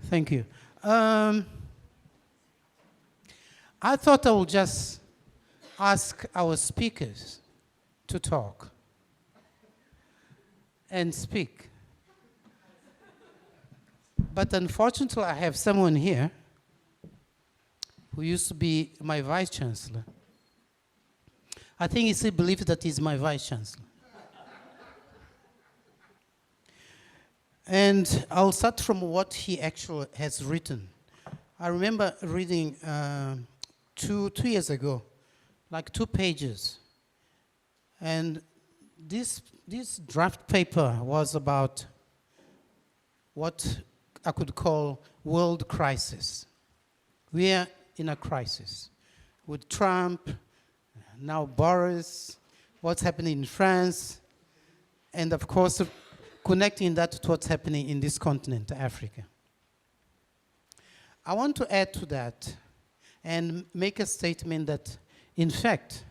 Thank you. I thought I would just ask our speakers to talk and speak. But unfortunately, I have someone here who used to be my vice chancellor. I think he still believes that he's my vice chancellor. And I'll start from what he actually has written. I remember reading two years ago, like 2 pages. And this draft paper was about what I could call world crisis. We are in a crisis with Trump, now Boris, what's happening in France, and of course, connecting that to what's happening in this continent, Africa. I want to add to that and make a statement that, in fact,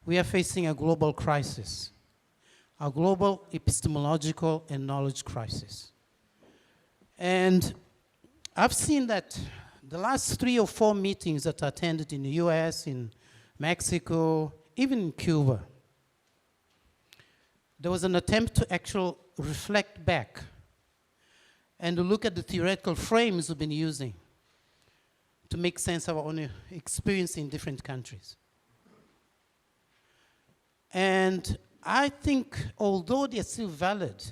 we are facing a global crisis, a global epistemological and knowledge crisis. And I've seen that the last 3 or 4 meetings that I attended in the US, in Mexico, even in Cuba, there was an attempt to actually reflect back and to look at the theoretical frames we've been using to make sense of our own experience in different countries. And I think, although they're still valid,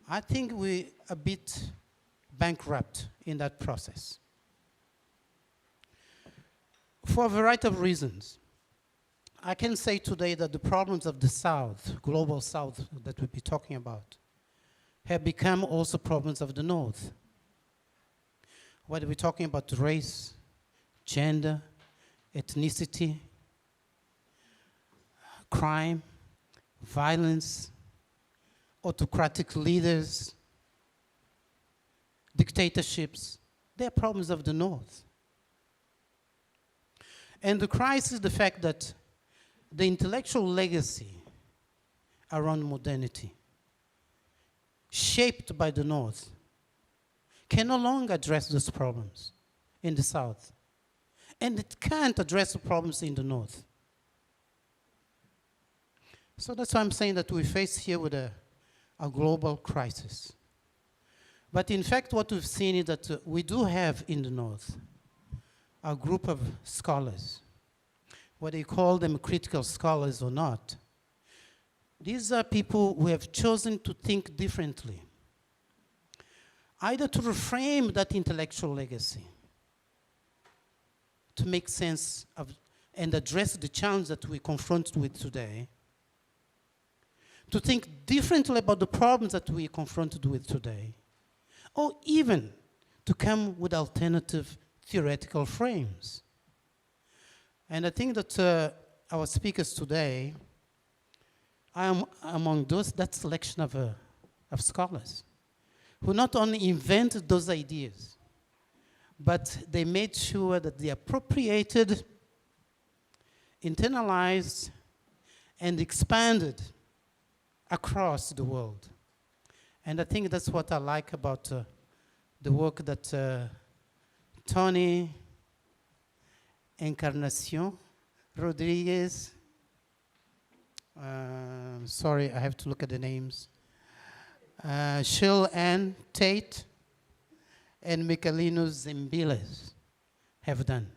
I think we're a bit bankrupt in that process. For a variety of reasons. I can say today that the problems of the South, global South that we'll be talking about, have become also problems of the North. Whether we're talking about race, gender, ethnicity, crime, violence, autocratic leaders, dictatorships, they're problems of the North. And the crisis is the fact that the intellectual legacy around modernity, shaped by the North, can no longer address those problems in the South. And it can't address the problems in the North. So that's why I'm saying that we face here with a global crisis. But in fact, what we've seen is that we do have in the North a group of scholars, whether you call them critical scholars or not. These are people who have chosen to think differently, either to reframe that intellectual legacy, to make sense of and address the challenge that we confront with today, to think differently about the problems that we are confronted with today, or even to come with alternative theoretical frames. And I think that our speakers today are among that selection of scholars who not only invented those ideas, but they made sure that they appropriated, internalized, and expanded across the world. And I think that's what I like about the work that Toni, Encarnación, Rodríguez, sorry, I have to look at the names, Shirley and Tate, and Michalinos, Zembylas have done.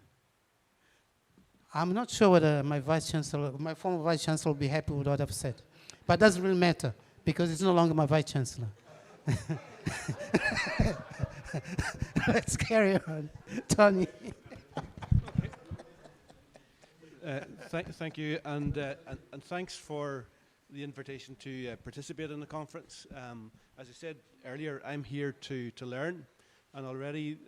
I'm not sure whether my former vice chancellor will be happy with what I've said, but it doesn't really matter because it's no longer my vice chancellor. Let's carry on. Toni. Thank you, and thanks for the invitation to participate in the conference. As I said earlier, I'm here to learn, and already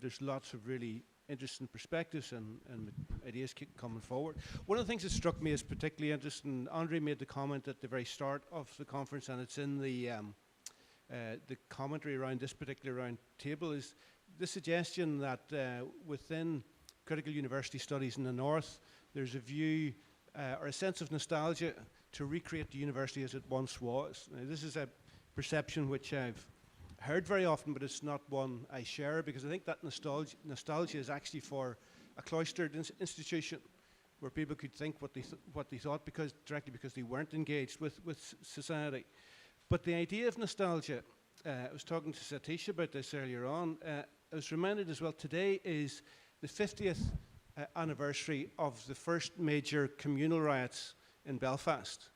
there's lots of really interesting perspectives and ideas keep coming forward. One of the things that struck me as particularly interesting, Andre made the comment at the very start of the conference, and it's in the commentary around this particular round table, is the suggestion that within critical university studies in the North, there's a view or a sense of nostalgia to recreate the university as it once was. Now, this is a perception which I've heard very often, but it's not one I share, because I think that nostalgia is actually for a cloistered institution where people could think what they thought directly because they weren't engaged with society. But the idea of nostalgia, I was talking to Satish about this earlier on. I was reminded as well, today is the 50th anniversary of the first major communal riots in Belfast,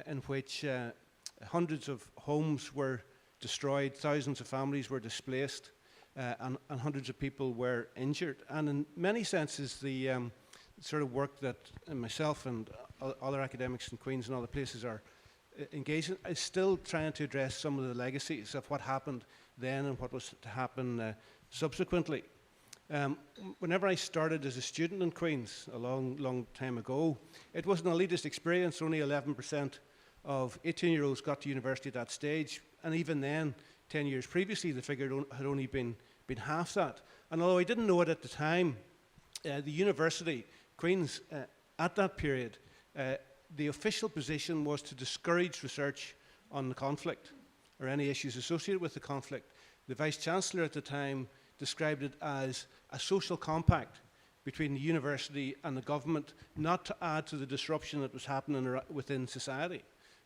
in which hundreds of homes were destroyed, thousands of families were displaced, and hundreds of people were injured. And in many senses, the sort of work that myself and other academics in Queen's and other places are engaged in is still trying to address some of the legacies of what happened then and what was to happen subsequently. Whenever I started as a student in Queen's a long time ago, it was an elitist experience. Only 11% of 18-year-olds got to university at that stage, and even then, 10 years previously, the figure had only been half that. And although I didn't know it at the time, the university, Queen's, at that period, the official position was to discourage research on the conflict or any issues associated with the conflict. The Vice-Chancellor at the time described it as a social compact between the university and the government, not to add to the disruption that was happening within society.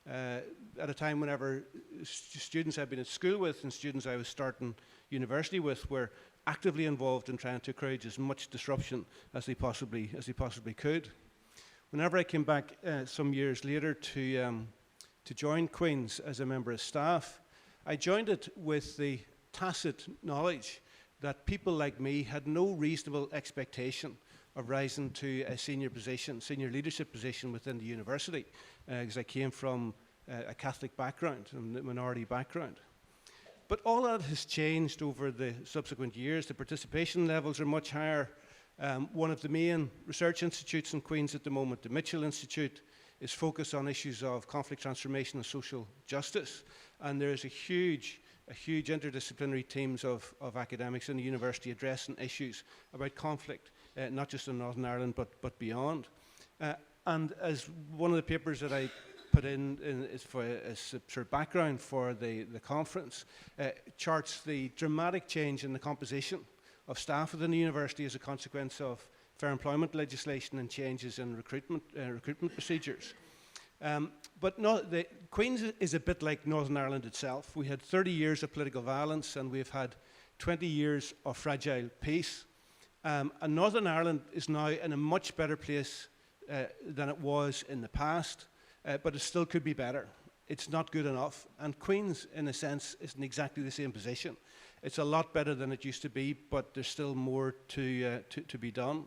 At a time whenever students I've been at school with and students I was starting university with were actively involved in trying to encourage as much disruption as they possibly could. Whenever I came back some years later to join Queen's as a member of staff, I joined it with the tacit knowledge that people like me had no reasonable expectation of rising to a senior leadership position within the university, because I came from a Catholic background and a minority background. But all that has changed over the subsequent years. The participation levels are much higher. One of the main research institutes in Queen's at the moment, the Mitchell Institute, is focused on issues of conflict transformation and social justice. And there is a huge interdisciplinary teams of academics in the university addressing issues about conflict, not just in Northern Ireland, but beyond. And as one of the papers that I put in is for a sort of background for the conference, charts the dramatic change in the composition of staff within the university as a consequence of fair employment legislation and changes in recruitment procedures. But Queen's is a bit like Northern Ireland itself. We had 30 years of political violence and we've had 20 years of fragile peace. And Northern Ireland is now in a much better place than it was in the past, but it still could be better. It's not good enough. And Queen's, in a sense, is in exactly the same position. It's a lot better than it used to be, but there's still more to be done.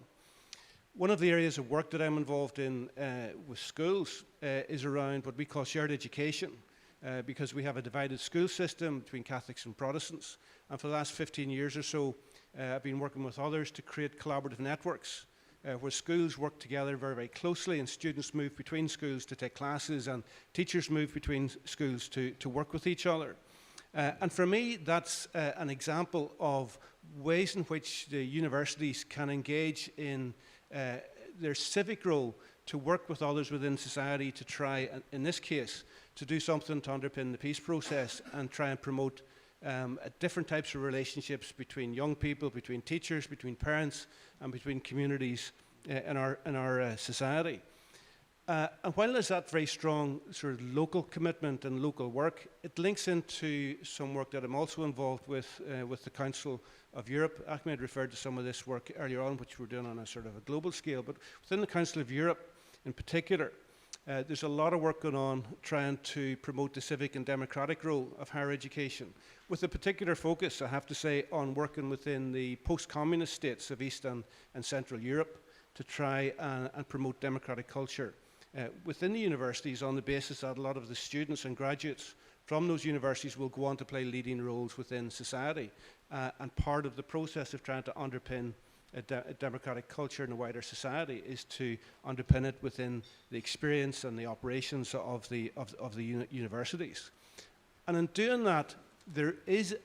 One of the areas of work that I'm involved in with schools is around what we call shared education, because we have a divided school system between Catholics and Protestants. And for the last 15 years or so, I've been working with others to create collaborative networks where schools work together very, very closely, and students move between schools to take classes, and teachers move between schools to work with each other. And for me, that's an example of ways in which the universities can engage in their civic role to work with others within society to try, in this case, to do something to underpin the peace process and try and promote different types of relationships between young people, between teachers, between parents, and between communities in our society. And while there's that very strong sort of local commitment and local work, it links into some work that I'm also involved with the Council of Europe. Ahmed referred to some of this work earlier on, which we're doing on a sort of a global scale. But within the Council of Europe in particular, there's a lot of work going on trying to promote the civic and democratic role of higher education, with a particular focus, I have to say, on working within the post-communist states of East and Central Europe to try and promote democratic culture within the universities, on the basis that a lot of the students and graduates from those universities will go on to play leading roles within society. And part of the process of trying to underpin a democratic culture in a wider society is to underpin it within the experience and the operations of the universities. And in doing that, there is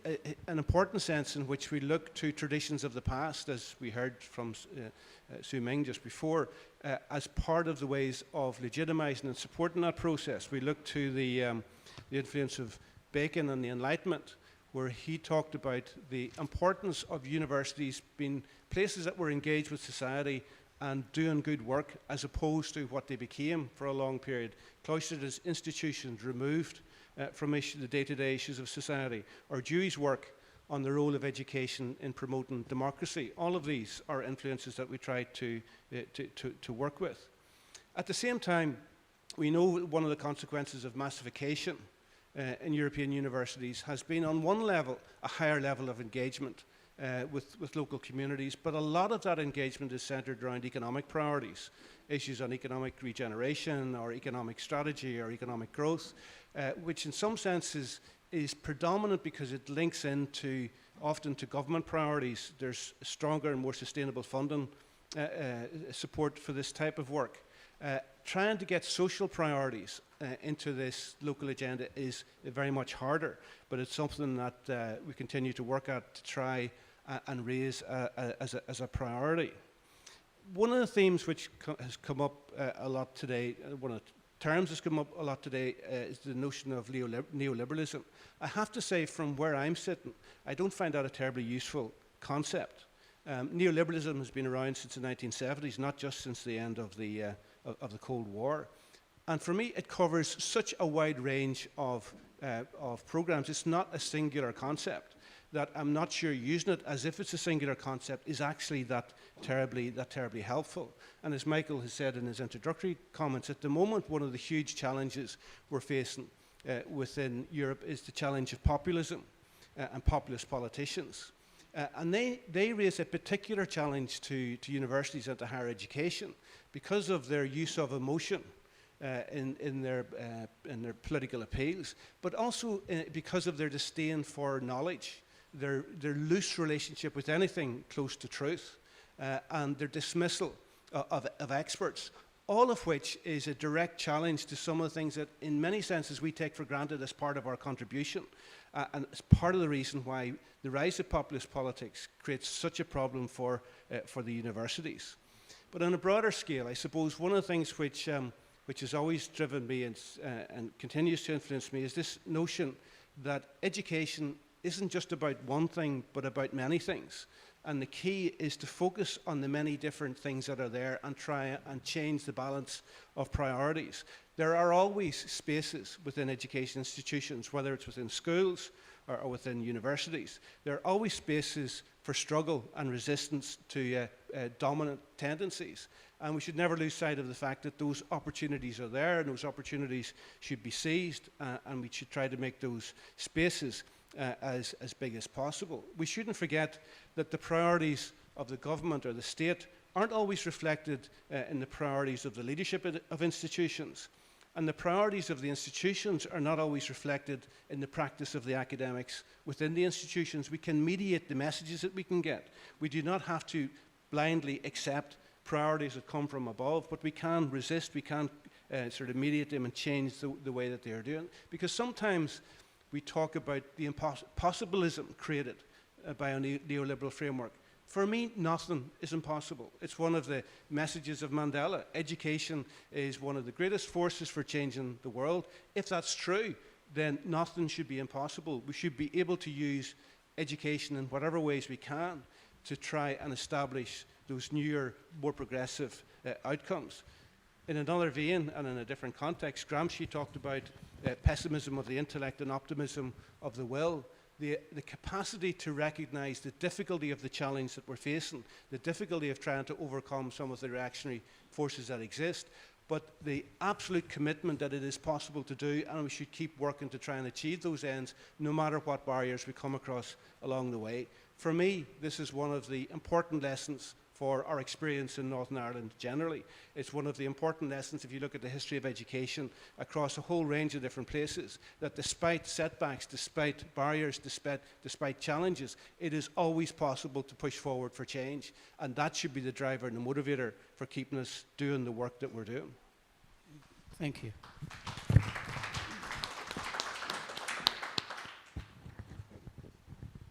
an important sense in which we look to traditions of the past, as we heard from Su Ming just before, as part of the ways of legitimizing and supporting that process. We look to the influence of Bacon and the Enlightenment, where he talked about the importance of universities being places that were engaged with society and doing good work, as opposed to what they became for a long period, cloistered as institutions removed from the day-to-day issues of society, or Dewey's work on the role of education in promoting democracy. All of these are influences that we try to work with. At the same time, we know one of the consequences of massification in European universities has been, on one level, a higher level of engagement with local communities, but a lot of that engagement is centered around economic priorities, issues on economic regeneration or economic strategy or economic growth, which in some senses is predominant because it links into often to government priorities. There's stronger and more sustainable funding support for this type of work. Trying to get social priorities into this local agenda is very much harder, but it's something that we continue to work at to try and raise as a priority. One of the themes which has come up a lot today, one of the terms that's come up a lot today is the notion of neoliberalism. I have to say, from where I'm sitting, I don't find that a terribly useful concept. Neoliberalism has been around since the 1970s, not just since the end of the Cold War. And for me, it covers such a wide range of programs. It's not a singular concept, that I'm not sure using it as if it's a singular concept is actually that terribly helpful. And as Michael has said in his introductory comments, at the moment, one of the huge challenges we're facing within Europe is the challenge of populism and populist politicians. And they raise a particular challenge to universities and to higher education because of their use of emotion in their political appeals, but also because of their disdain for knowledge, their loose relationship with anything close to truth, and their dismissal of experts, all of which is a direct challenge to some of the things that in many senses we take for granted as part of our contribution. And it's part of the reason why the rise of populist politics creates such a problem for the universities. But on a broader scale, I suppose one of the things which has always driven me and continues to influence me is this notion that education isn't just about one thing, but about many things. And the key is to focus on the many different things that are there and try and change the balance of priorities. There are always spaces within education institutions, whether it's within schools or within universities. There are always spaces for struggle and resistance to dominant tendencies. And we should never lose sight of the fact that those opportunities are there, and those opportunities should be seized, and we should try to make those spaces as big as possible. We shouldn't forget that the priorities of the government or the state aren't always reflected in the priorities of the leadership of institutions. And the priorities of the institutions are not always reflected in the practice of the academics within the institutions. We can mediate the messages that we can get. We do not have to blindly accept priorities that come from above, but we can resist, we can sort of mediate them and change the way that they are doing. Because sometimes we talk about the impossibilism created by a neoliberal framework. For me, nothing is impossible. It's one of the messages of Mandela. Education is one of the greatest forces for changing the world. If that's true, then nothing should be impossible. We should be able to use education in whatever ways we can to try and establish those newer, more progressive outcomes. In another vein and in a different context, Gramsci talked about pessimism of the intellect and optimism of the will. The capacity to recognize the difficulty of the challenge that we're facing, the difficulty of trying to overcome some of the reactionary forces that exist, but the absolute commitment that it is possible to do, and we should keep working to try and achieve those ends, no matter what barriers we come across along the way. For me, this is one of the important lessons for our experience in Northern Ireland generally. It's one of the important lessons, if you look at the history of education across a whole range of different places, that despite setbacks, despite barriers, despite challenges, it is always possible to push forward for change. And that should be the driver and the motivator for keeping us doing the work that we're doing. Thank you.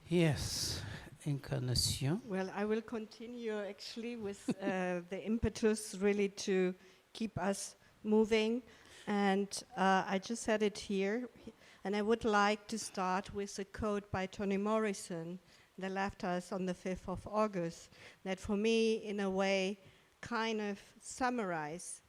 Yes. Encarnación. Well, I will continue actually with the impetus really to keep us moving. And I just had it here. And I would like to start with a quote by Toni Morrison that left us on the 5th of August, that for me, in a way, kind of summarize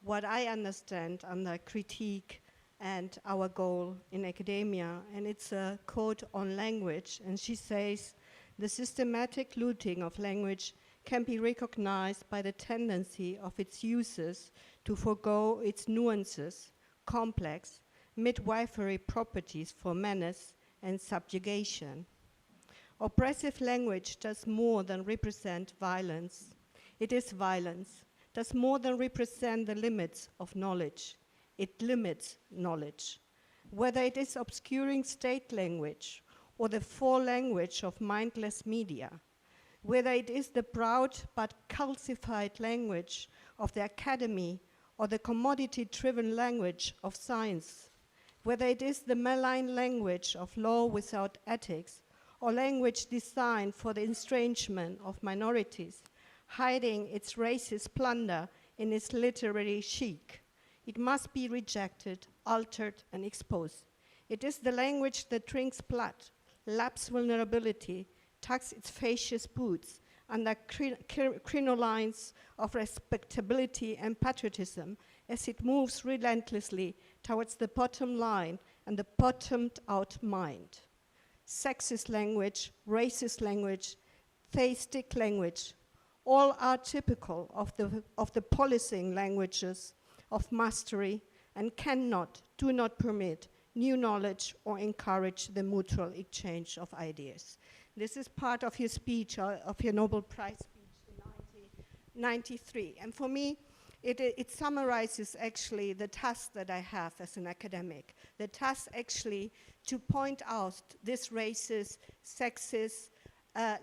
what I understand under critique and our goal in academia. And it's a quote on language. And she says, "The systematic looting of language can be recognized by the tendency of its users to forego its nuances, complex, midwifery properties for menace and subjugation. Oppressive language does more than represent violence. It is violence, does more than represent the limits of knowledge. It limits knowledge. Whether it is obscuring state language or the forelanguage of mindless media, whether it is the proud but calcified language of the academy or the commodity-driven language of science, whether it is the malign language of law without ethics or language designed for the estrangement of minorities, hiding its racist plunder in its literary chic, it must be rejected, altered, and exposed. It is the language that drinks blood, laps vulnerability, tucks its fascist boots under crinolines of respectability and patriotism as it moves relentlessly towards the bottom line and the bottomed-out mind. Sexist language, racist language, theistic language, all are typical of the policing languages of mastery and do not permit new knowledge or encourage the mutual exchange of ideas. This is part of your speech, of your Nobel Prize speech in 1993. And for me, it summarizes actually the task that I have as an academic. The task actually to point out this racist, sexist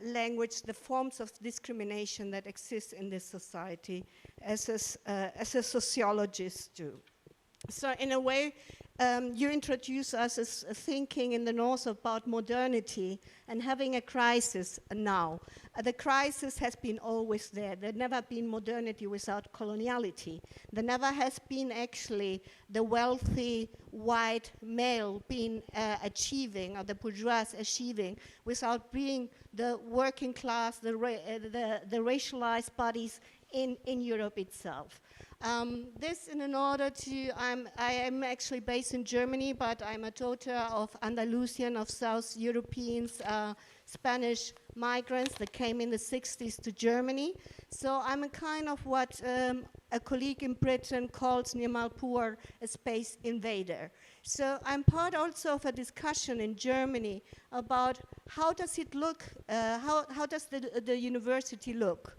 language, the forms of discrimination that exist in this society as a sociologist do. So in a way, you introduce us as thinking in the North about modernity and having a crisis now. The crisis has been always there. There never been modernity without coloniality. There never has been actually the wealthy white male being achieving, or the bourgeois achieving, without being the working class, the racialized bodies in Europe itself. This in order to, I am actually based in Germany, but I'm a daughter of Andalusian, of South Europeans, Spanish migrants that came in the 60s to Germany. So I'm a kind of what a colleague in Britain calls near Malpoor a space invader. So I'm part also of a discussion in Germany about how does it look, how does the university look?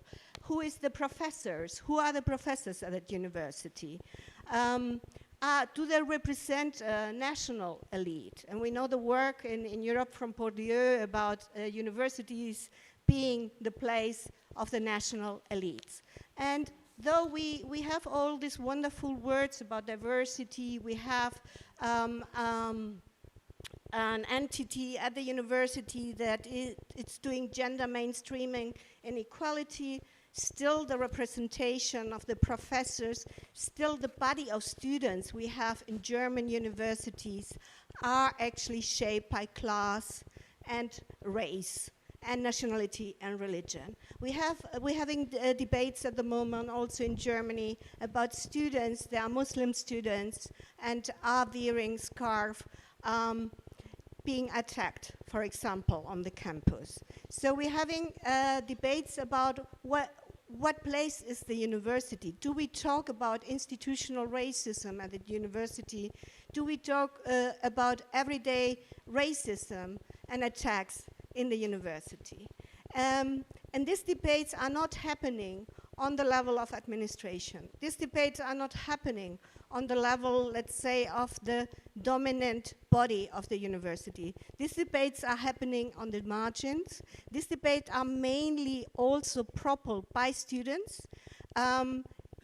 Who is the professors? Who are the professors at that university? Do they represent a national elite? And we know the work in Europe from Bourdieu about universities being the place of the national elites. And though we have all these wonderful words about diversity, we have an entity at the university that it's doing gender mainstreaming and equality, still the representation of the professors, still the body of students we have in German universities are actually shaped by class and race and nationality and religion. We're having debates at the moment also in Germany about students, they are Muslim students and are wearing scarf, being attacked, for example, on the campus. So we're having debates about what place is the university? Do we talk about institutional racism at the university? Do we talk about everyday racism and attacks in the university? And these debates are not happening on the level of administration. These debates are not happening on the level, let's say, of the dominant body of the university. These debates are happening on the margins. These debates are mainly also propelled by students.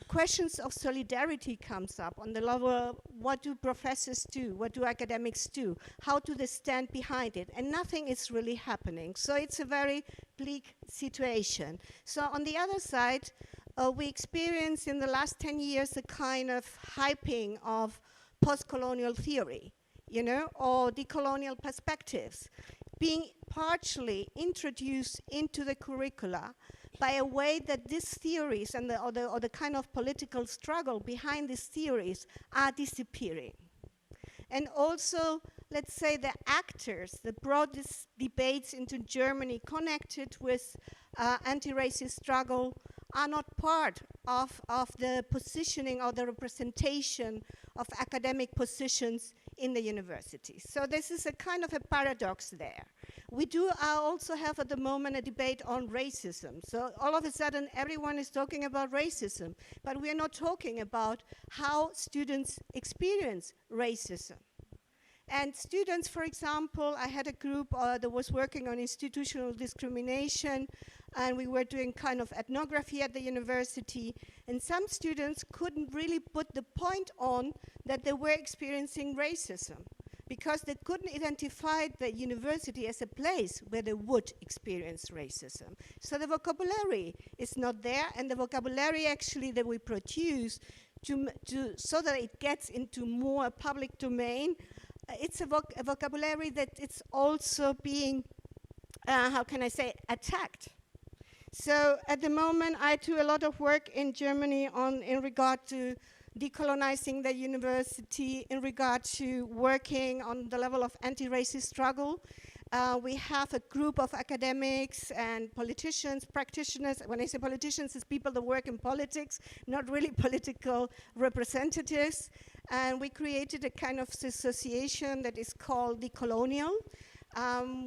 Questions of solidarity comes up on the level of what do professors do, what do academics do, how do they stand behind it, and nothing is really happening. So it's a very bleak situation. So on the other side, we experienced in the last 10 years a kind of hyping of post-colonial theory. you know, or decolonial perspectives, being partially introduced into the curricula by a way that these theories and the kind of political struggle behind these theories are disappearing. And also, let's say the actors that brought these debates into Germany connected with anti-racist struggle are not part of the positioning or the representation of academic positions in the universities. So this is a kind of a paradox there. We do also have at the moment a debate on racism. So all of a sudden everyone is talking about racism, but we are not talking about how students experience racism. And students, for example, I had a group that was working on institutional discrimination, and we were doing kind of ethnography at the university, and some students couldn't really put the point on that they were experiencing racism, because they couldn't identify the university as a place where they would experience racism. So the vocabulary is not there, and the vocabulary actually that we produce so that it gets into more public domain, it's a vocabulary that it's also being, how can I say, attacked. So at the moment, I do a lot of work in Germany in regard to decolonizing the university, in regard to working on the level of anti-racist struggle. We have a group of academics and politicians, practitioners. When I say politicians, it's people that work in politics, not really political representatives. And we created a kind of association that is called Decolonial.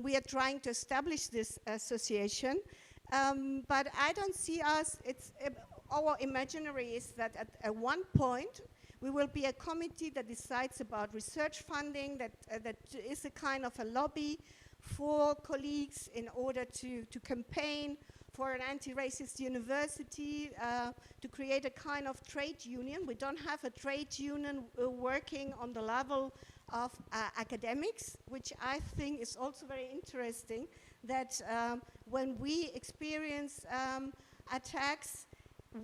We are trying to establish this association. But I don't see us, our imaginary is that at one point, we will be a committee that decides about research funding, that is a kind of a lobby for colleagues in order to campaign for an anti-racist university, to create a kind of trade union. We don't have a trade union working on the level of academics, which I think is also very interesting, that when we experience attacks,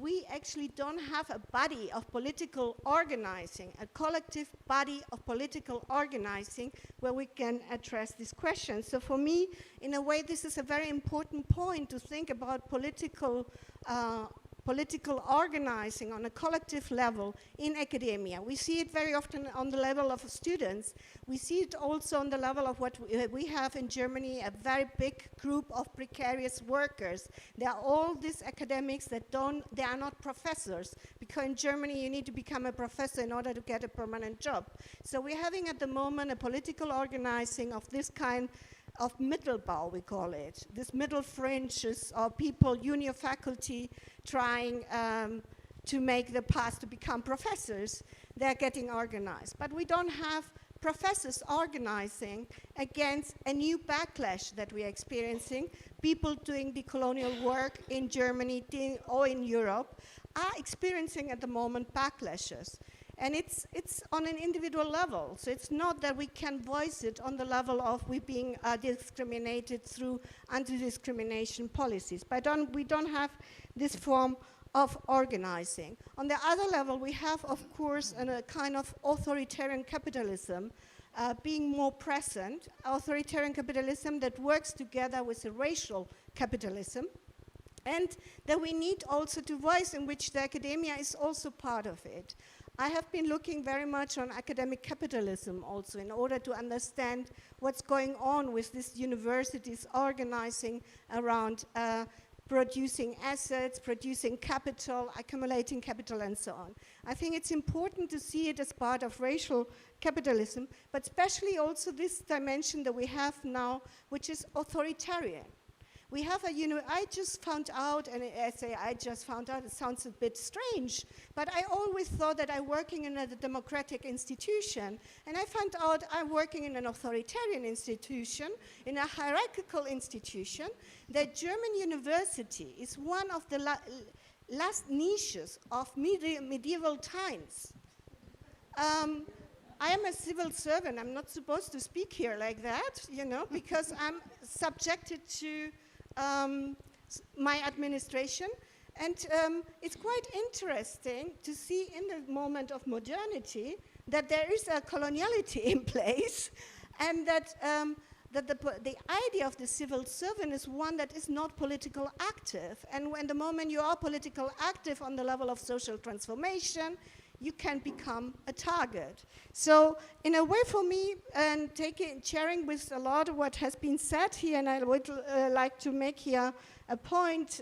we actually don't have a body of political organizing, a collective body of political organizing where we can address these questions. So for me, in a way, this is a very important point to think about political organizing on a collective level in academia. We see it very often on the level of students. We see it also on the level of what we have in Germany, a very big group of precarious workers. They are all these academics that they are not professors, because in Germany you need to become a professor in order to get a permanent job. So we're having at the moment a political organizing of this kind of Mittelbau, we call it. This middle fringes of people, junior faculty, trying to make the path to become professors. They're getting organized. But we don't have professors organizing against a new backlash that we are experiencing. People doing decolonial work in Germany or in Europe are experiencing at the moment backlashes. And it's on an individual level. So it's not that we can voice it on the level of we being discriminated through anti-discrimination policies. But we don't have this form of organizing. On the other level, we have, of course, a kind of authoritarian capitalism being more present, authoritarian capitalism that works together with a racial capitalism, and that we need also to voice in which the academia is also part of it. I have been looking very much on academic capitalism also in order to understand what's going on with these universities organizing around producing assets, producing capital, accumulating capital, and so on. I think it's important to see it as part of racial capitalism, but especially also this dimension that we have now, which is authoritarian. We have I just found out, and I say I just found out, it sounds a bit strange, but I always thought that I'm working in a democratic institution, and I found out I'm working in an authoritarian institution, in a hierarchical institution, that German university is one of the last niches of medieval times. I am a civil servant. I'm not supposed to speak here like that, because I'm subjected to my administration. And it's quite interesting to see in the moment of modernity that there is a coloniality in place, and that the idea of the civil servant is one that is not political active. And when the moment you are political active on the level of social transformation, you can become a target. So in a way for me, and sharing with a lot of what has been said here, and I would like to make here a point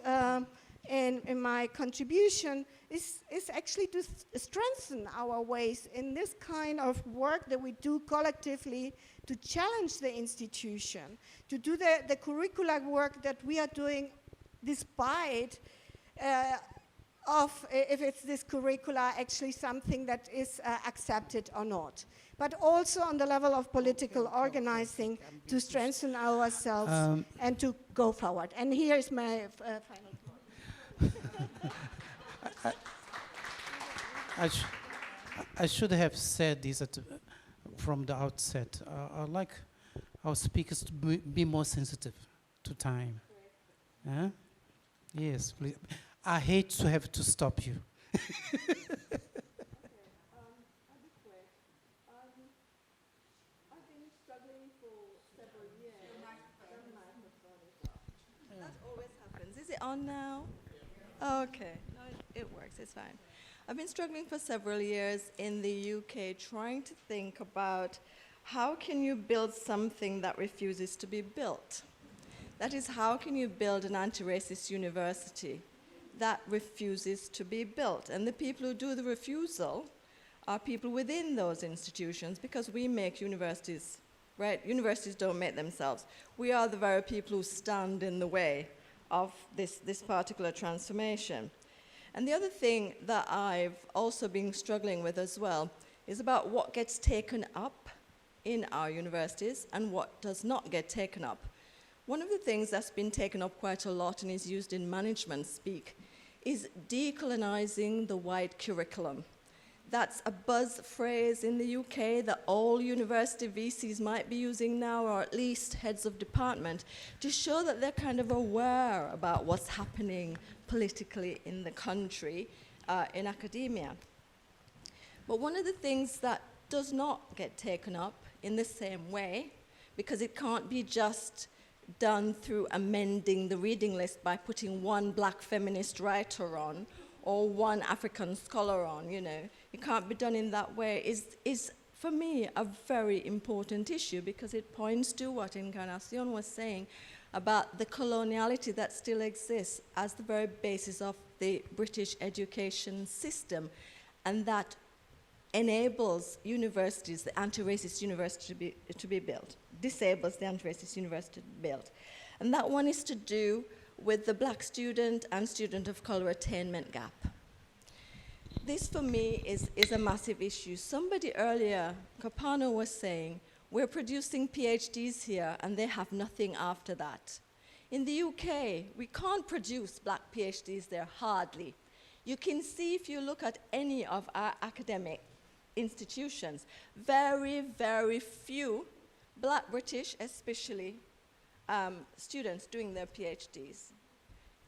in my contribution, is actually to strengthen our ways in this kind of work that we do collectively to challenge the institution, to do the curricular work that we are doing despite of if it's this curricula actually something that is accepted or not. But also on the level of political organizing to strengthen ourselves and to go forward. And here is my final thought. I should have said this from the outset. I'd like our speakers to be more sensitive to time. Yes, please. I hate to have to stop you. I'll be quick. I've been struggling for several years. That always happens. Is it on now? Okay. No, it works. It's fine. I've been struggling for several years in the UK trying to think about how can you build something that refuses to be built? That is, how can you build an anti-racist university that refuses to be built? And the people who do the refusal are people within those institutions, because we make universities, right? Universities don't make themselves. We are the very people who stand in the way of this particular transformation. And the other thing that I've also been struggling with as well is about what gets taken up in our universities and what does not get taken up. One of the things that's been taken up quite a lot and is used in management speak is decolonizing the white curriculum. That's a buzz phrase in the UK that all university VCs might be using now, or at least heads of department, to show that they're kind of aware about what's happening politically in the country, in academia. But one of the things that does not get taken up in the same way, because it can't be just done through amending the reading list by putting one black feminist writer on or one African scholar on, you know. It can't be done in that way, is for me a very important issue, because it points to what Encarnación was saying about the coloniality that still exists as the very basis of the British education system, and that enables universities, the anti-racist university to be built, disables the anti-racist university to be built. And that one is to do with the black student and student of color attainment gap. This for me is a massive issue. Somebody earlier, Capano, was saying, we're producing PhDs here and they have nothing after that. In the UK, we can't produce black PhDs there, hardly. You can see if you look at any of our academic institutions, very, very few black British, especially, students doing their PhDs.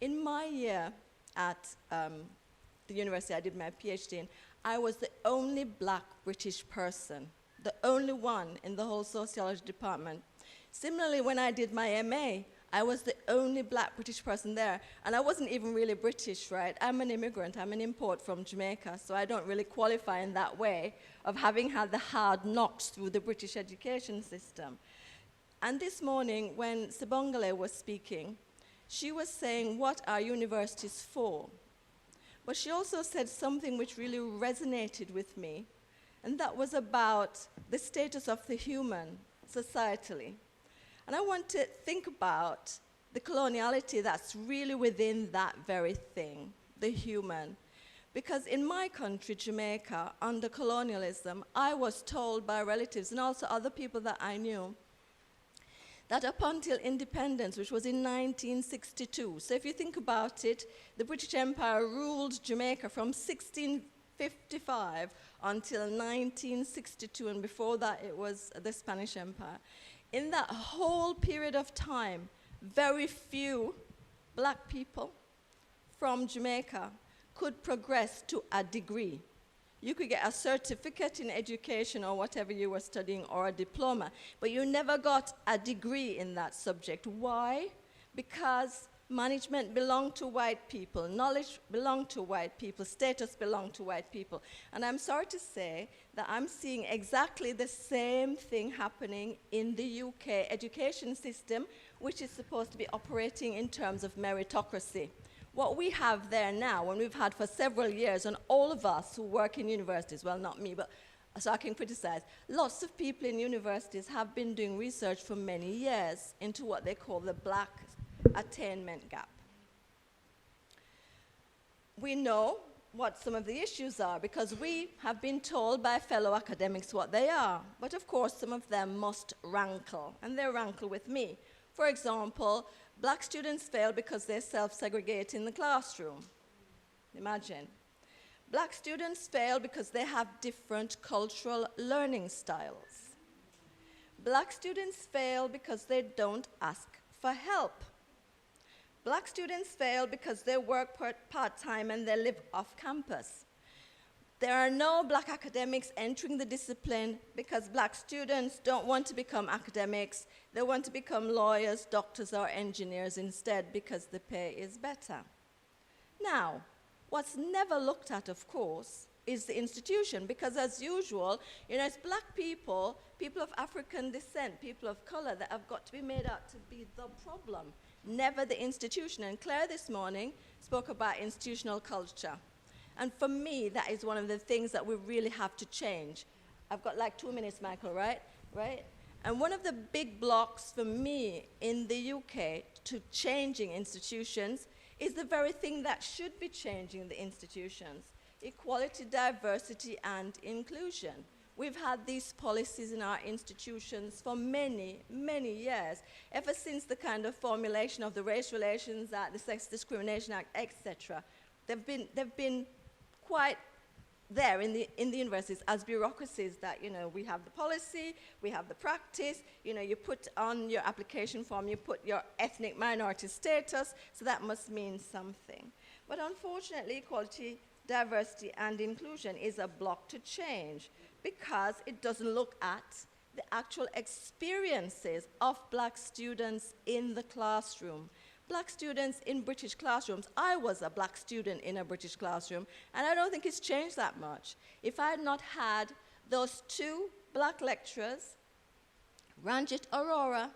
In my year at the university I did my PhD in, I was the only black British person, the only one in the whole sociology department. Similarly, when I did my MA, I was the only black British person there, and I wasn't even really British, right? I'm an immigrant, I'm an import from Jamaica, so I don't really qualify in that way of having had the hard knocks through the British education system. And this morning, when Sibongile was speaking, she was saying, what are universities for? But she also said something which really resonated with me, and that was about the status of the human societally. And I want to think about the coloniality that's really within that very thing, the human. Because in my country, Jamaica, under colonialism, I was told by relatives and also other people that I knew that up until independence, which was in 1962, so if you think about it, the British Empire ruled Jamaica from 1655 until 1962, and before that it was the Spanish Empire. In that whole period of time, very few black people from Jamaica could progress to a degree. You could get a certificate in education or whatever you were studying, or a diploma, but you never got a degree in that subject. Why? Because management belonged to white people, knowledge belonged to white people, status belonged to white people. And I'm sorry to say that I'm seeing exactly the same thing happening in the UK education system, which is supposed to be operating in terms of meritocracy. What we have there now, and we've had for several years, and all of us who work in universities, well, not me, but so I can criticize, lots of people in universities have been doing research for many years into what they call the Black Attainment Gap. We know what some of the issues are because we have been told by fellow academics what they are. But of course, some of them must rankle, and they rankle with me. For example, black students fail because they self-segregate in the classroom. Imagine. Black students fail because they have different cultural learning styles. Black students fail because they don't ask for help. Black students fail because they work part-time and they live off campus. There are no black academics entering the discipline because black students don't want to become academics. They want to become lawyers, doctors, or engineers instead because the pay is better. Now, what's never looked at, of course, is the institution, because as usual, you know, it's black people, people of African descent, people of color that have got to be made out to be the problem, never the institution. And Claire this morning spoke about institutional culture. And for me, that is one of the things that we really have to change. I've got like 2 minutes, Michael, right? Right? And one of the big blocks for me in the UK to changing institutions is the very thing that should be changing the institutions: equality, diversity, and inclusion. We've had these policies in our institutions for many, many years, ever since the kind of formulation of the Race Relations Act, the Sex Discrimination Act, etc. They've been quite there in the universities as bureaucracies that, you know, we have the policy, we have the practice, you know, you put on your application form, you put your ethnic minority status, so that must mean something. But unfortunately, equality, diversity, and inclusion is a block to change because it doesn't look at the actual experiences of black students in the classroom. Black students in British classrooms. I was a black student in a British classroom, and I don't think it's changed that much. If I had not had those two black lecturers, Ranjit Arora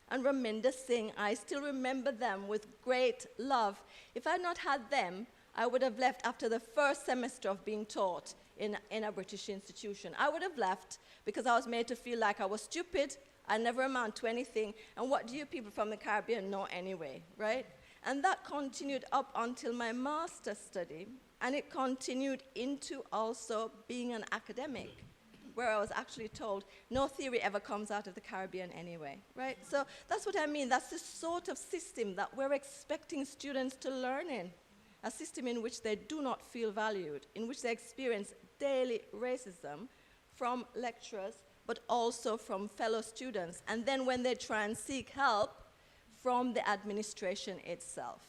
and Raminder Singh, I still remember them with great love. If I had not had them, I would have left after the first semester of being taught in a British institution. I would have left because I was made to feel like I was stupid, I never amount to anything, and what do you people from the Caribbean know anyway, right? And that continued up until my master's study, and it continued into also being an academic, where I was actually told no theory ever comes out of the Caribbean anyway, right? So that's what I mean. That's the sort of system that we're expecting students to learn in, a system in which they do not feel valued, in which they experience daily racism from lecturers, but also from fellow students, and then when they try and seek help, from the administration itself.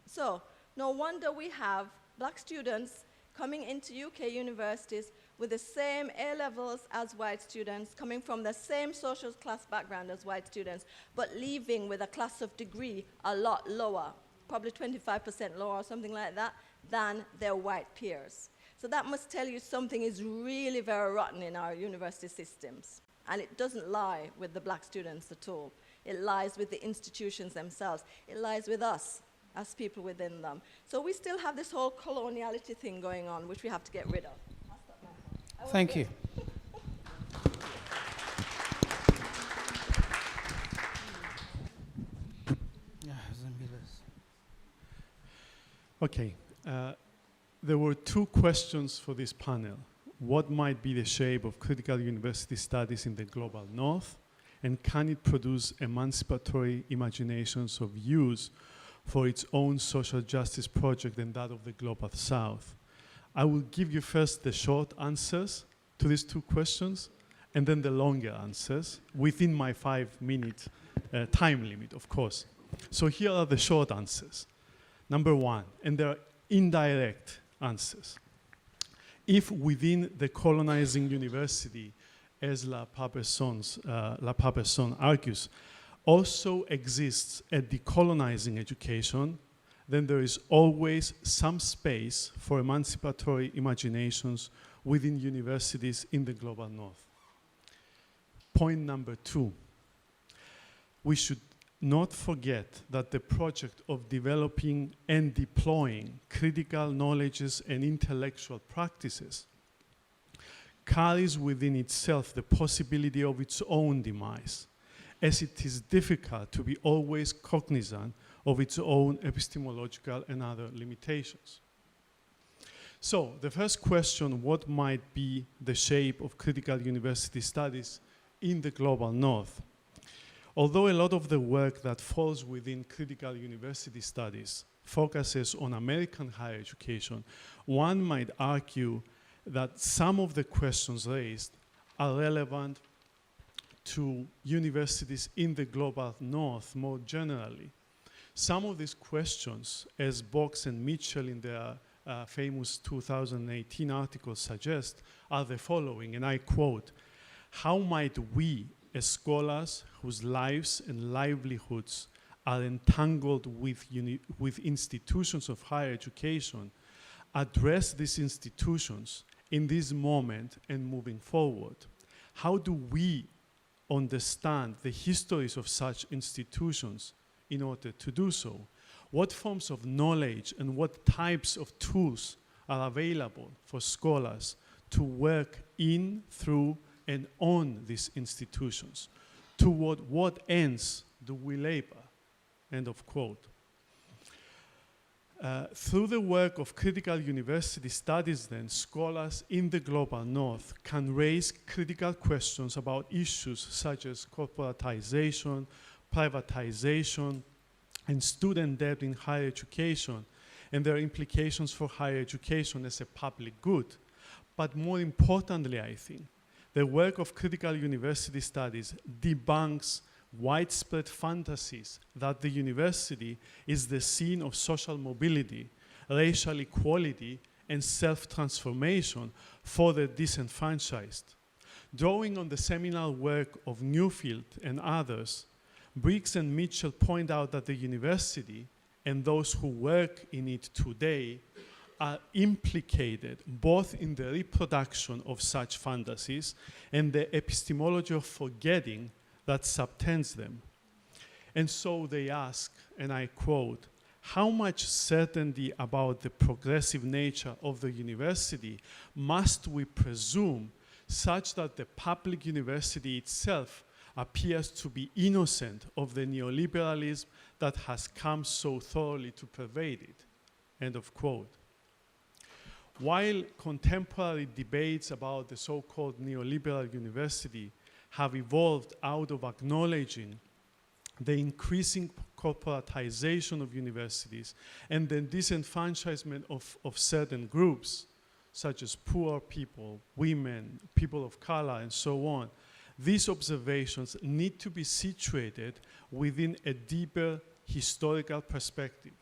So, no wonder we have black students coming into UK universities with the same A levels as white students, coming from the same social class background as white students, but leaving with a class of degree a lot lower, probably 25% lower or something like that, than their white peers. So that must tell you something is really very rotten in our university systems. And it doesn't lie with the black students at all. It lies with the institutions themselves. It lies with us as people within them. So we still have this whole coloniality thing going on, which we have to get rid of. Thank you. Okay. There were two questions for this panel. What might be the shape of critical university studies in the global north? And can it produce emancipatory imaginations of use for its own social justice project and that of the global south? I will give you first the short answers to these two questions and then the longer answers within my 5-minute time limit, of course. So here are the short answers. Number one, and there are indirect answers. if within the colonizing university, as La Paperson argues, also exists a decolonizing education, then there is always some space for emancipatory imaginations within universities in the global north. Point number 2. We should not forget that the project of developing and deploying critical knowledges and intellectual practices carries within itself the possibility of its own demise, as it is difficult to be always cognizant of its own epistemological and other limitations. So, the first question, what might be the shape of critical university studies in the global north? Although a lot of the work that falls within critical university studies focuses on American higher education, one might argue that some of the questions raised are relevant to universities in the global north more generally. Some of these questions, as Box and Mitchell in their famous 2018 article suggest, are the following, and I quote, "How might we, as scholars whose lives and livelihoods are entangled with institutions of higher education, address these institutions in this moment and moving forward? How do we understand the histories of such institutions in order to do so? What forms of knowledge and what types of tools are available for scholars to work in, through, and on these institutions? Toward what ends do we labor?" End of quote. Through the work of critical university studies, then, scholars in the global north can raise critical questions about issues such as corporatization, privatization, and student debt in higher education, and their implications for higher education as a public good. But more importantly, I think, the work of critical university studies debunks widespread fantasies that the university is the scene of social mobility, racial equality, and self-transformation for the disenfranchised. Drawing on the seminal work of Newfield and others, Briggs and Mitchell point out that the university and those who work in it today are implicated both in the reproduction of such fantasies and the epistemology of forgetting that subtends them. And so they ask, and I quote, "How much certainty about the progressive nature of the university must we presume such that the public university itself appears to be innocent of the neoliberalism that has come so thoroughly to pervade it?" End of quote. While contemporary debates about the so-called neoliberal university have evolved out of acknowledging the increasing corporatization of universities and the disenfranchisement of certain groups, such as poor people, women, people of color, and so on, these observations need to be situated within a deeper historical perspective,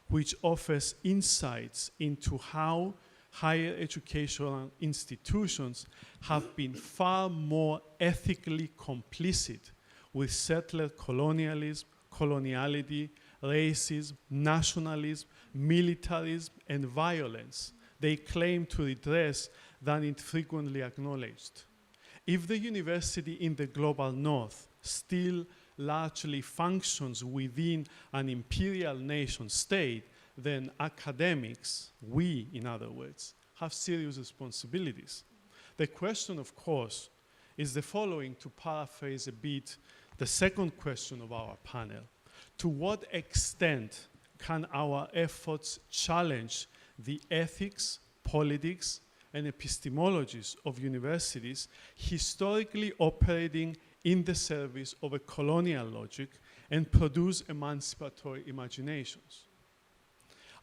which offers insights into how higher educational institutions have been far more ethically complicit with settler colonialism, coloniality, racism, nationalism, militarism, and violence they claim to redress than it frequently acknowledged. If the university in the global north still largely functions within an imperial nation state, then academics, we in other words, have serious responsibilities. The question, of course, is the following, to paraphrase a bit the second question of our panel. To what extent can our efforts challenge the ethics, politics, and epistemologies of universities historically operating in the service of a colonial logic and produce emancipatory imaginations?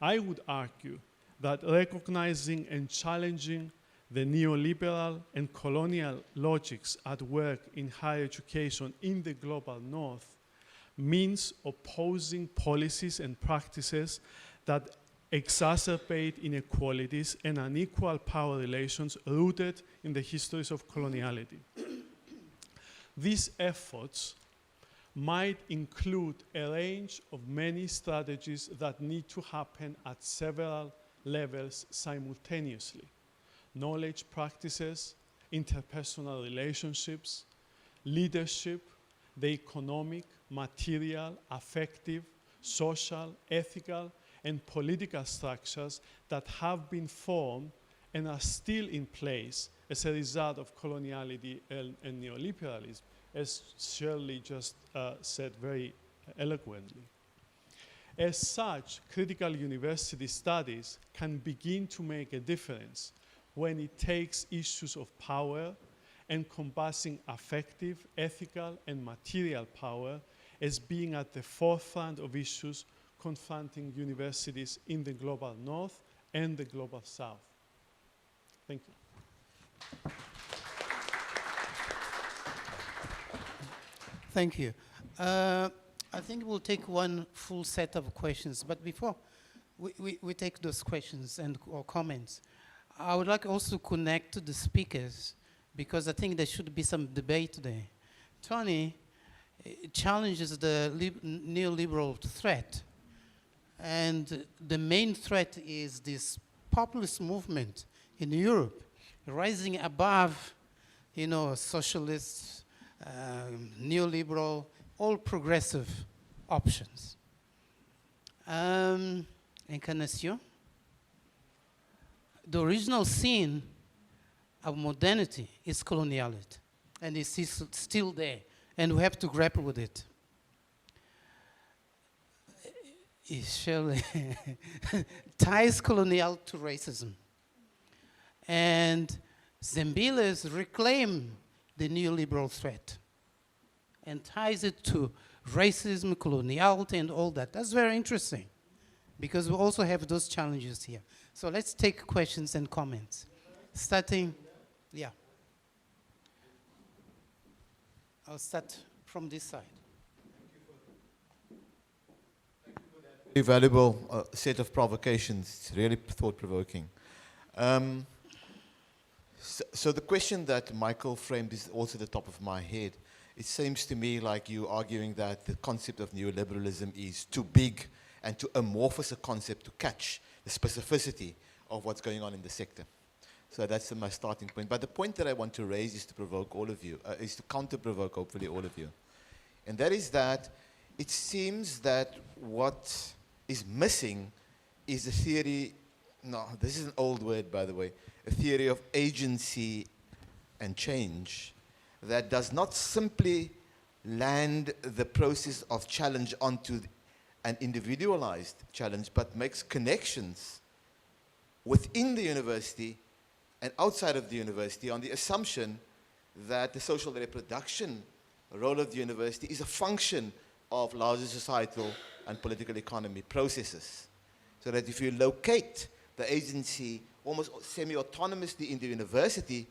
I would argue that recognizing and challenging the neoliberal and colonial logics at work in higher education in the global north means opposing policies and practices that exacerbate inequalities and unequal power relations rooted in the histories of coloniality. These efforts might include a range of many strategies that need to happen at several levels simultaneously: knowledge practices, interpersonal relationships, leadership, the economic, material, affective, social, ethical, and political structures that have been formed and are still in place as a result of coloniality and neoliberalism, as Shirley just said very eloquently. As such, critical university studies can begin to make a difference when it takes issues of power, encompassing affective, ethical, and material power, as being at the forefront of issues confronting universities in the global north and the global south. Thank you. Thank you. I think we'll take one full set of questions, but before we take those questions or comments, I would like also to connect to the speakers, because I think there should be some debate there. Toni challenges the neoliberal threat, and the main threat is this populist movement in Europe, rising above, socialists, neoliberal, all progressive options. Encarnación, the original sin of modernity is coloniality, and it's still there, and we have to grapple with it. Shirley ties colonial to racism, and Zembylas reclaim the neoliberal threat and ties it to racism, coloniality, and all that. That's very interesting, because we also have those challenges here. So let's take questions and comments. Starting, yeah. I'll start from this side. Very valuable set of provocations. It's really thought-provoking. So the question that Michael framed is also the top of my head. It seems to me like you arguing that the concept of neoliberalism is too big and too amorphous a concept to catch the specificity of what's going on in the sector. So that's my starting point. But the point that I want to raise is to provoke all of you, is to counter-provoke hopefully all of you. And that is that it seems that what is missing is a theory, no, this is an old word by the way, a theory of agency and change that does not simply land the process of challenge onto an individualized challenge, but makes connections within the university and outside of the university on the assumption that the social reproduction role of the university is a function of larger societal and political economy processes. So that if you locate the agency almost semi-autonomously in the university,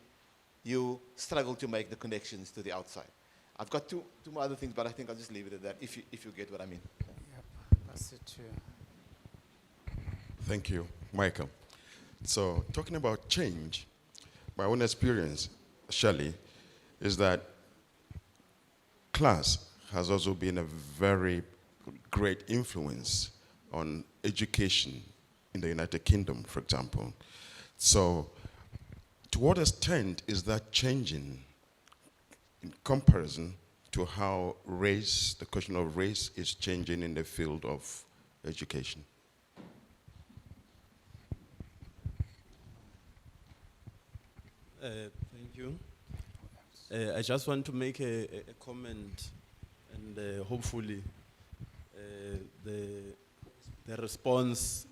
you struggle to make the connections to the outside. I've got two more other things, but I think I'll just leave it at that, if you get what I mean. Yep, that's it too. Thank you, Michael. So, talking about change, my own experience, Shirley, is that class has also been a very great influence on education in the United Kingdom, for example. So, to what extent is that changing in comparison to how race, the question of race, is changing in the field of education? Thank you. I just want to make a comment, and hopefully the response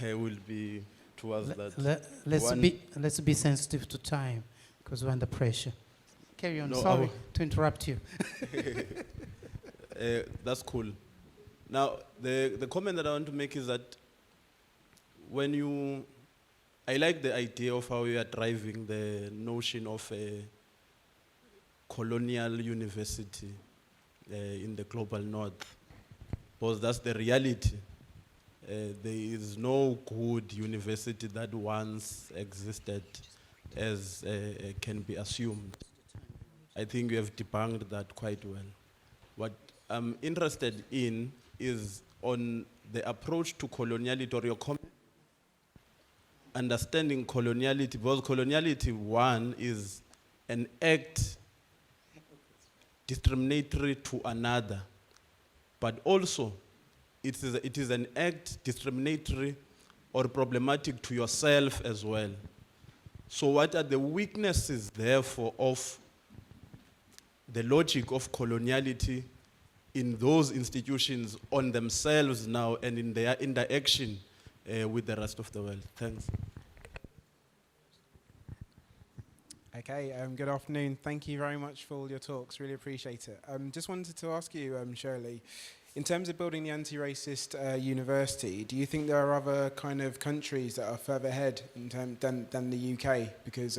will be towards that. Let's be sensitive to time, because we're under pressure. Carry on. No, Sorry to interrupt you. That's cool. Now, the comment that I want to make is that I like the idea of how you are driving the notion of a colonial university in the global north, because that's the reality there is no good university that once existed as can be assumed. I think you have debunked that quite well. What I'm interested in is on the approach to coloniality, or your understanding coloniality, because coloniality, one, is an act discriminatory to another, but also it is an act discriminatory or problematic to yourself as well. So what are the weaknesses, therefore, of the logic of coloniality in those institutions on themselves now and in their interaction with the rest of the world? Thanks. Okay, good afternoon. Thank you very much for all your talks. Really appreciate it. Just wanted to ask you, Shirley, in terms of building the anti-racist university, do you think there are other kind of countries that are further ahead in than the UK? Because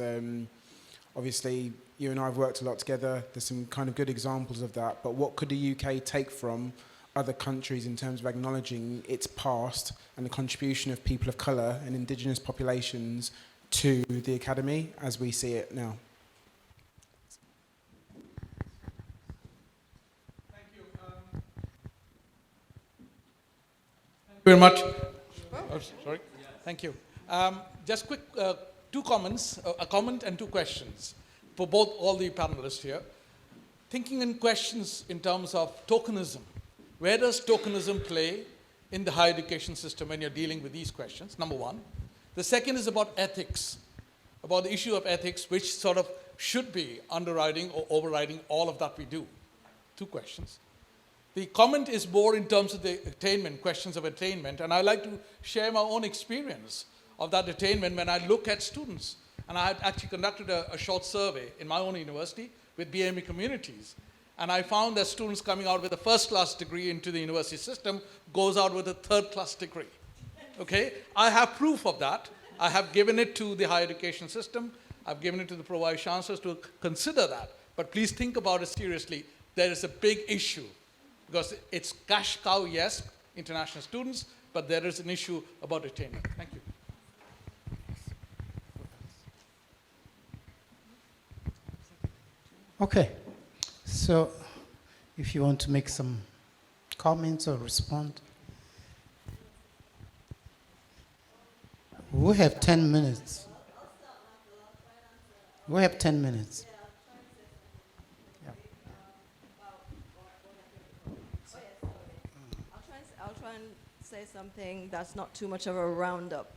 obviously you and I have worked a lot together. There's some kind of good examples of that. But what could the UK take from other countries in terms of acknowledging its past and the contribution of people of colour and indigenous populations to the academy as we see it now? Thank you. Thank you very much. Oh, sorry. Thank you. Just quick two comments, a comment and two questions for all the panelists here. Thinking in questions in terms of tokenism. Where does tokenism play in the higher education system when you're dealing with these questions? Number one. The second is about ethics, about the issue of ethics, which sort of should be underwriting or overriding all of that we do. Two questions. The comment is more in terms of the attainment, questions of attainment, and I like to share my own experience of that attainment when I look at students. And I had actually conducted a short survey in my own university with BME communities. And I found that students coming out with a first-class degree into the university system goes out with a third-class degree. Okay, I have proof of that. I have given it to the higher education system. I've given it to the pro-vice chancellors to consider that. But please think about it seriously. There is a big issue because it's cash cow, yes, international students, but there is an issue about attainment. Thank you. Okay, so if you want to make some comments or respond. We have 10 minutes. We have 10 minutes. Yeah. I'll try and say something that's not too much of a roundup.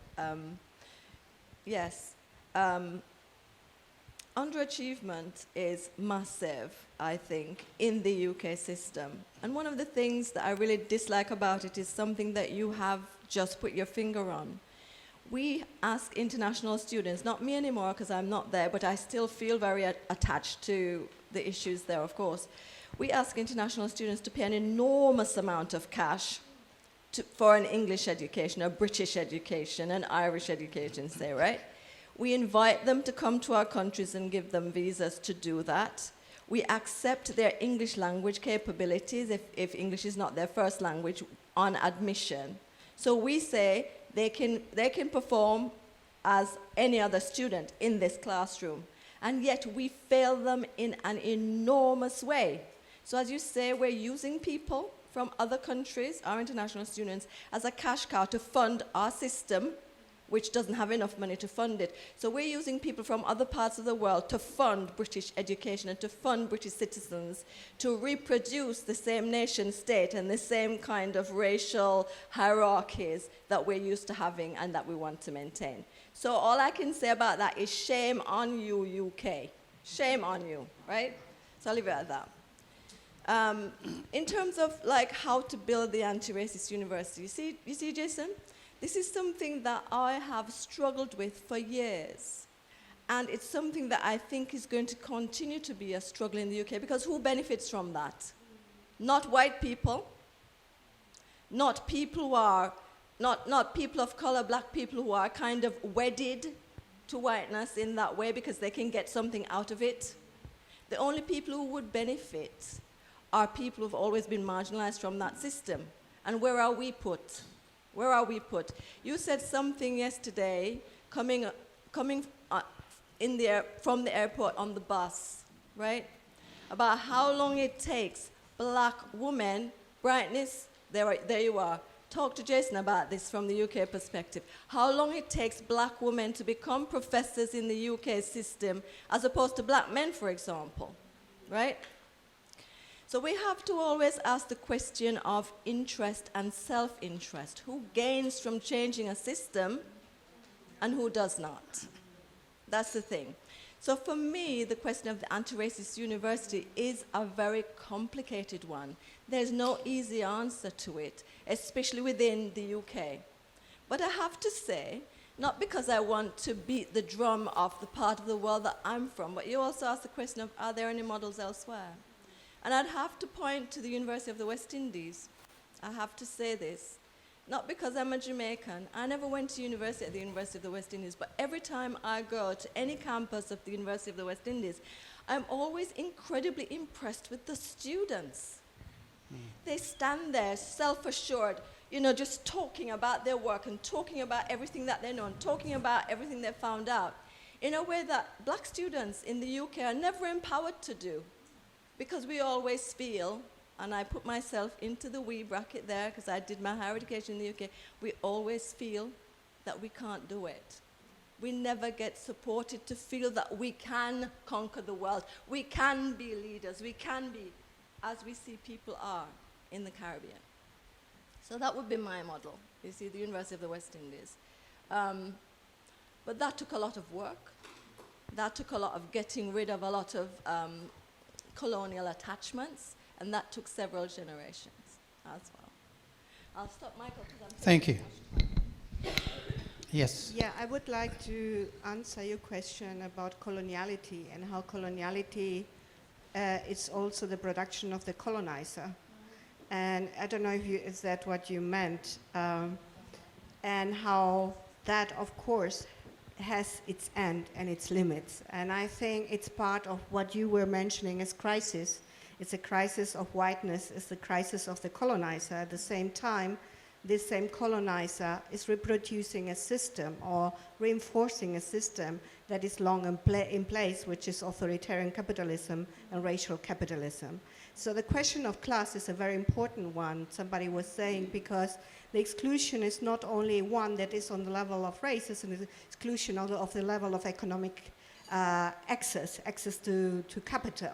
Yes. Underachievement is massive, I think, in the UK system. And one of the things that I really dislike about it is something that you have just put your finger on. We ask international students, not me anymore because I'm not there, but I still feel very attached to the issues there, of course. We ask international students to pay an enormous amount of cash for an English education, a British education, an Irish education, say, right? We invite them to come to our countries and give them visas to do that. We accept their English language capabilities if English is not their first language on admission. So we say, they can perform as any other student in this classroom. And yet we fail them in an enormous way. So as you say, we're using people from other countries, our international students, as a cash cow to fund our system, which doesn't have enough money to fund it. So we're using people from other parts of the world to fund British education and to fund British citizens to reproduce the same nation state and the same kind of racial hierarchies that we're used to having and that we want to maintain. So all I can say about that is shame on you, UK. Shame on you, right? So I'll leave it at that. In terms of like how to build the anti-racist university, you see, Jason? This is something that I have struggled with for years. And it's something that I think is going to continue to be a struggle in the UK because who benefits from that? Not white people, not people who are, not people of color, black people who are kind of wedded to whiteness in that way because they can get something out of it. The only people who would benefit are people who've always been marginalized from that system. And where are we put? Where are we put? You said something yesterday coming from the airport on the bus, right? About how long it takes black women, brightness, there you are. Talk to Jason about this from the UK perspective. How long it takes black women to become professors in the UK system as opposed to black men, for example, right? So we have to always ask the question of interest and self-interest. Who gains from changing a system and who does not? That's the thing. So for me, the question of the anti-racist university is a very complicated one. There's no easy answer to it, especially within the UK. But I have to say, not because I want to beat the drum of the part of the world that I'm from, but you also asked the question of, are there any models elsewhere? And I'd have to point to the University of the West Indies. I have to say this. Not because I'm a Jamaican. I never went to university at the University of the West Indies, but every time I go to any campus of the University of the West Indies, I'm always incredibly impressed with the students. They stand there self-assured, you know, just talking about their work and talking about everything that they know and talking about everything they found out in a way that black students in the UK are never empowered to do, because we always feel, and I put myself into the we bracket there because I did my higher education in the UK, we always feel that we can't do it. We never get supported to feel that we can conquer the world. We can be leaders. We can be, as we see people are in the Caribbean. So that would be my model, you see, the University of the West Indies. But that took a lot of work. That took a lot of getting rid of a lot of colonial attachments, and that took several generations as well. I'll stop, Michael, because I'm... Thank you. Yes. Yeah, I would like to answer your question about coloniality and how coloniality is also the production of the colonizer. And I don't know if that what you meant, and how that, of course, has its end and its limits. And I think it's part of what you were mentioning as crisis. It's a crisis of whiteness, it's the crisis of the colonizer. At the same time, this same colonizer is reproducing a system or reinforcing a system that is long in place, which is authoritarian capitalism and racial capitalism. So the question of class is a very important one, somebody was saying, because the exclusion is not only one that is on the level of race, it's an exclusion of the level of economic access to capital.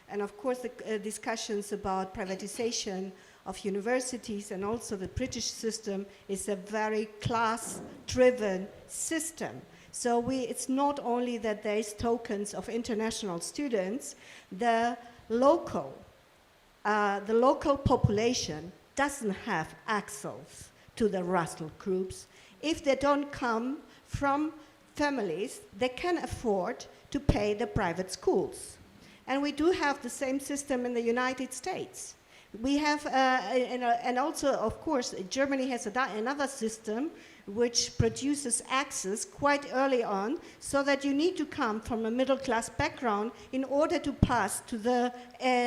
And of course, the discussions about privatization of universities and also the British system is a very class-driven system. So it's not only that there is tokens of international students, the local population doesn't have access to the Russell groups. If they don't come from families that can afford to pay the private schools. And we do have the same system in the United States. We have, and also, of course, Germany has another system which produces access quite early on, so that you need to come from a middle-class background in order to pass to the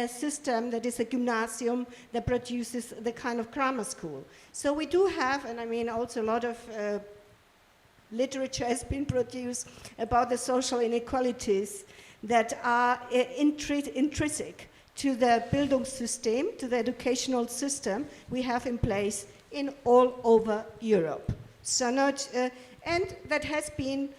system that is a gymnasium that produces the kind of grammar school. So we do have, and I mean also a lot of literature has been produced about the social inequalities that are intrinsic to the Bildungssystem, to the educational system we have in place in all over Europe. So and that has been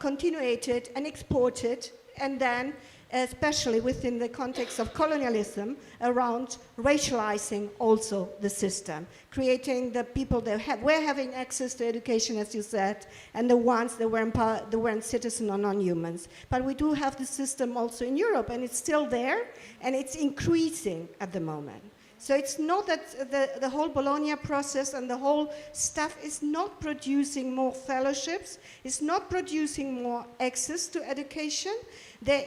continuated and exported, and then especially within the context of colonialism, around racializing also the system, creating the people that were having access to education, as you said, and the ones that weren't citizen or non-humans. But we do have the system also in Europe, and it's still there, and it's increasing at the moment. So it's not that the whole Bologna process and the whole stuff is not producing more fellowships, it's not producing more access to education. The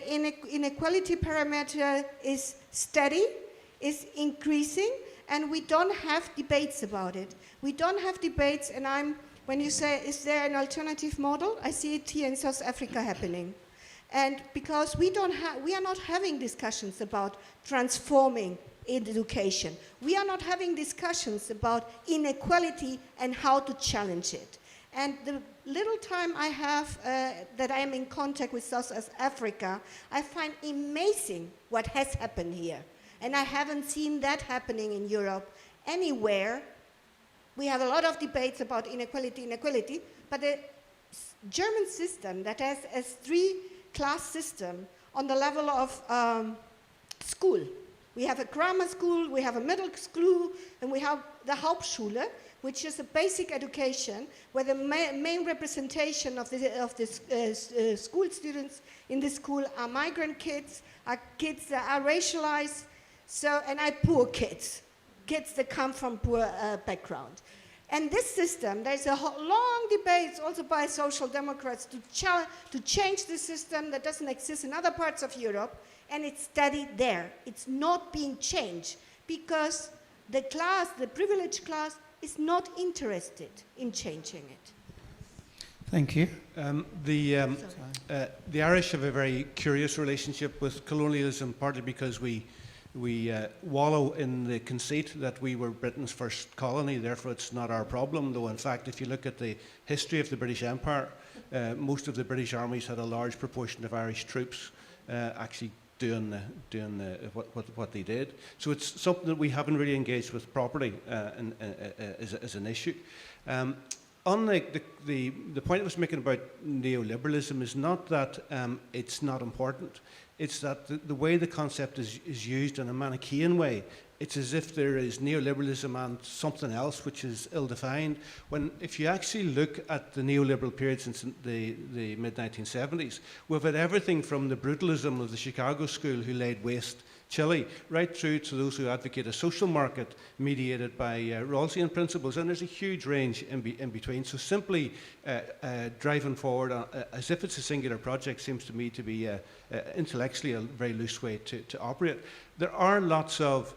inequality parameter is steady, is increasing, and we don't have debates about it. We don't have debates, and when you say, is there an alternative model? I see it here in South Africa happening. And because we are not having discussions about transforming in education. We are not having discussions about inequality and how to challenge it. And the little time I have that I am in contact with South Africa, I find amazing what has happened here. And I haven't seen that happening in Europe anywhere. We have a lot of debates about inequality, but the German system that has a three-class system on the level of school. We have a grammar school, we have a middle school, and we have the Hauptschule, which is a basic education where the main representation of the school students in the school are migrant kids, are kids that are racialized, and are poor kids that come from poor background. And this system, there's a long debate also by social democrats to change the system that doesn't exist in other parts of Europe, and it's studied there. It's not being changed because the privileged class, is not interested in changing it. Thank you. The Irish have a very curious relationship with colonialism, partly because we wallow in the conceit that we were Britain's first colony, therefore it's not our problem, though in fact if you look at the history of the British Empire, most of the British armies had a large proportion of Irish troops actually doing what they did. So it's something that we haven't really engaged with properly as an issue. On the point I was making about neoliberalism is not that it's not important. It's that the way the concept is used in a Manichaean way, it's as if there is neoliberalism and something else which is ill-defined. When, if you actually look at the neoliberal period since the mid-1970s, we've had everything from the brutalism of the Chicago school who laid waste Chile, right through to those who advocate a social market mediated by Rawlsian principles, and there's a huge range in between. So simply driving forward as if it's a singular project seems to me to be intellectually a very loose way to operate. There are lots of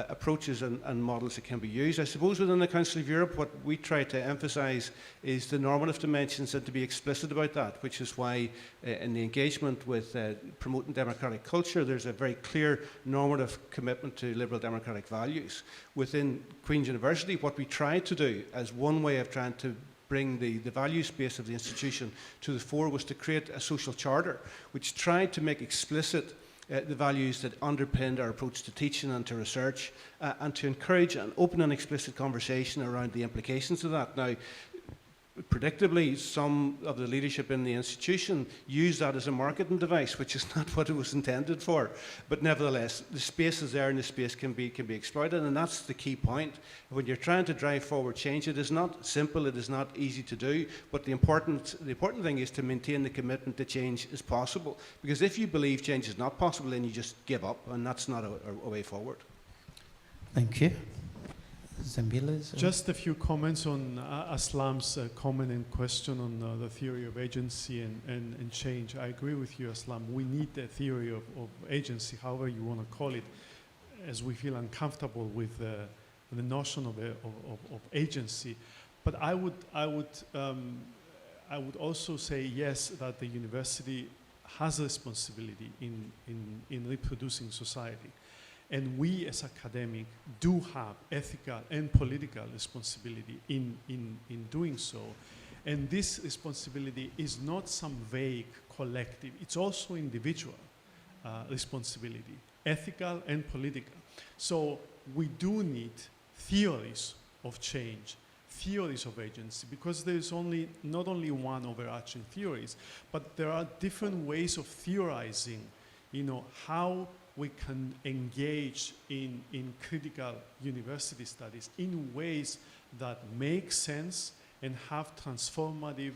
approaches and models that can be used. I suppose within the Council of Europe, what we try to emphasize is the normative dimensions and to be explicit about that, which is why in the engagement with promoting democratic culture, there's a very clear normative commitment to liberal democratic values. Within Queen's University, what we try to do as one way of trying to bring the value space of the institution to the fore was to create a social charter, which tried to make explicit the values that underpinned our approach to teaching and to research, and to encourage an open and explicit conversation around the implications of that. Now, predictably, some of the leadership in the institution use that as a marketing device, which is not what it was intended for. But nevertheless, the space is there and the space can be exploited, and that's the key point. When you're trying to drive forward change, it is not simple, it is not easy to do, but the important thing is to maintain the commitment that change is possible. Because if you believe change is not possible, then you just give up, and that's not a way forward. Thank you. Zembylas? Just a few comments on Aslam's comment and question on the theory of agency and change. I agree with you, Aslam. We need a theory of agency, however you want to call it, as we feel uncomfortable with the notion of agency. But I would also say yes, that the university has a responsibility in reproducing society. And we as academics do have ethical and political responsibility in doing so. And this responsibility is not some vague collective, it's also individual responsibility, ethical and political. So we do need theories of change, theories of agency, because there's not only one overarching theories, but there are different ways of theorizing, how we can engage in critical university studies in ways that make sense and have transformative,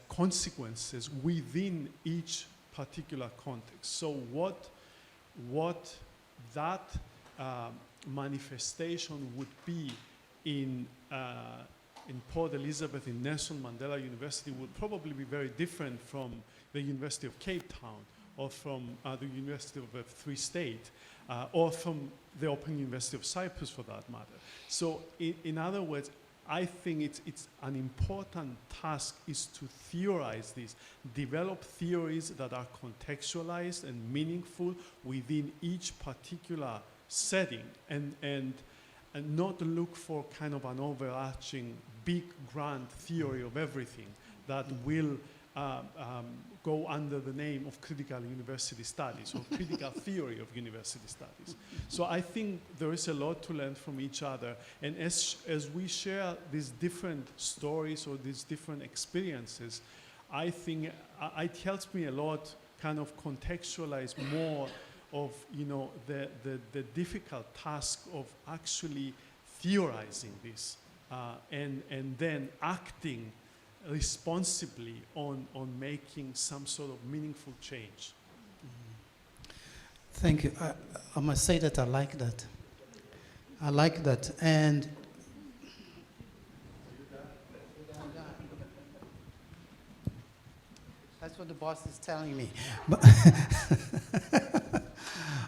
consequences within each particular context. So what that manifestation would be in Port Elizabeth, in Nelson Mandela University, would probably be very different from the University of Cape Town, or from the University of the Free State, or from the Open University of Cyprus for that matter. So in other words, I think it's an important task is to theorize this, develop theories that are contextualized and meaningful within each particular setting, and not look for kind of an overarching big grand theory of everything that will go under the name of critical university studies or critical theory of university studies. So I think there is a lot to learn from each other. And as we share these different stories or these different experiences, I think it helps me a lot kind of contextualize more of, you know, the difficult task of actually theorizing this and then acting responsibly on making some sort of meaningful change. Thank you. I must say that I like that. I like that. And that's what the boss is telling me. But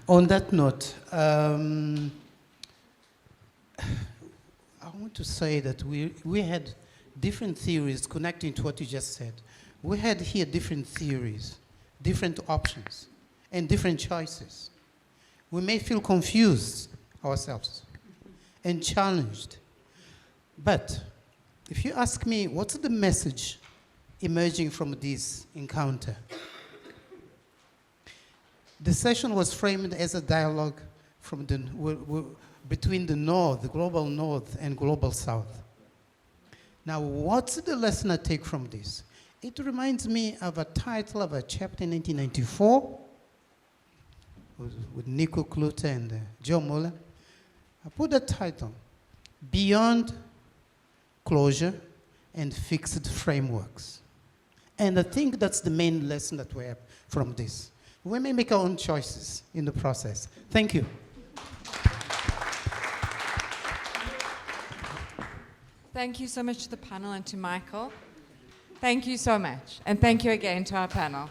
on that note, I want to say that we had different theories connecting to what you just said. We had here different theories, different options, and different choices. We may feel confused ourselves and challenged. But if you ask me, what's the message emerging from this encounter? The session was framed as a dialogue from between the North, the global North, and global South. Now, what's the lesson I take from this? It reminds me of a title of a chapter in 1994 with Nico Klute and Joe Muller. I put the title, Beyond Closure and Fixed Frameworks. And I think that's the main lesson that we have from this. We may make our own choices in the process. Thank you. Thank you so much to the panel and to Michael. Thank you so much. And thank you again to our panel.